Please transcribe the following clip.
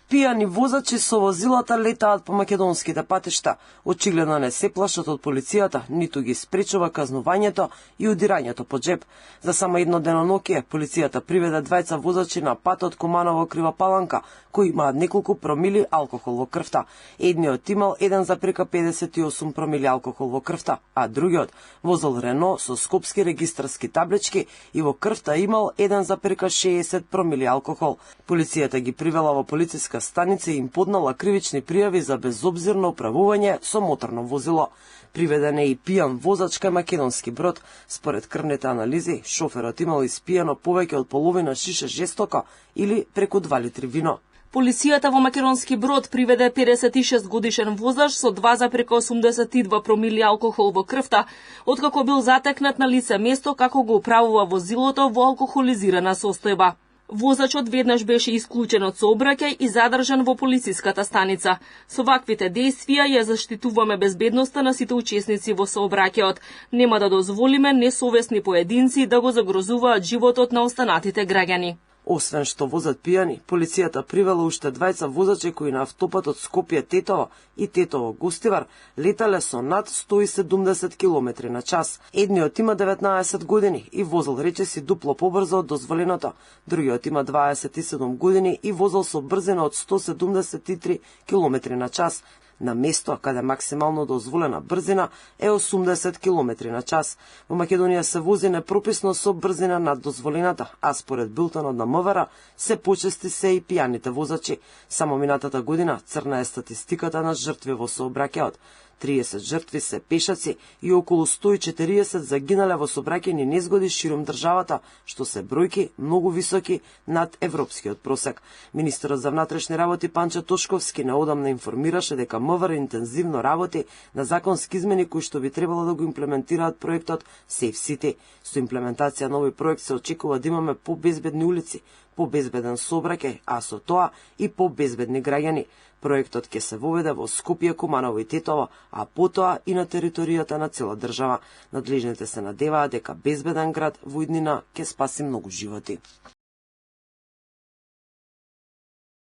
Пијани возачи со возилата летаат по македонските патишта. Очигледно не се плашат од полицијата, ниту ги спречува казнувањето и удирањето по джеб. За само едно деноноќие, полицијата приведе двајца возачи на патот Куманово Крива Паланка, кои имаат неколку промили алкохол во крвта. Едниот имал 1,58 промили алкохол во крвта, а другиот возел Рено со скопски регистарски таблички и во крвта имал 1,60 промили алкохол. Полицијата ги привела во полициска станица и им поднала кривични пријави за безобзирно управување со моторно возило. Приведен е и пијан возач кај македонски брод. Според крвните анализи, шоферот имал испијано повеќе од половина шише жестока или преку 2 литри вино. Полицијата во македонски брод приведе 56 годишен возач со 2,82 промили алкохол во крвта, откако бил затекнат на лице место како го управува возилото во алкохолизирана состојба. Возачот веднаш беше исклучен од сообраќај и задржан во полициската станица. Со ваквите действија ја заштитуваме безбедноста на сите учесници во сообраќајот. Нема да дозволиме несовесни поединци да го загрозуваат животот на останатите граѓани. Освен што возат пијани, полицијата привела уште двајца возачи кои на автопатот Скопје-Тетово и Тетово-Гостивар летале со над 170 км на час. Едниот има 19 години и возел речиси дупло побрзо од дозволеното. Другиот има 27 години и возел со брзина од 173 км на час. На место каде максимално дозволена брзина е 80 км на час. Во Македонија се вози непрописно со брзина над дозволената, а според билтонот на МВР се почести се и пијаните возачи. Само минатата година црна е статистиката на жртви во сообраќајот. 30 жртви се пешаци и околу 140 загинале во сообраќајни незгоди широм државата, што се бројки многу високи над европскиот просек. Министерот за внатрешни работи Панчо Тошковски неодамна информираше дека МВР интензивно работи на законски измени кои што би требало да го имплементираат проектот Safe City. Со имплементација на овој проект се очекува да имаме побезбедни улици, побезбеден сообраќај, а со тоа и побезбедни граѓани. Проектот ќе се воведе во Скопје, Куманово и Тетово, а потоа и на територијата на цела држава. Надлежните се надеваат дека безбеден град во иднина ќе спаси многу животи.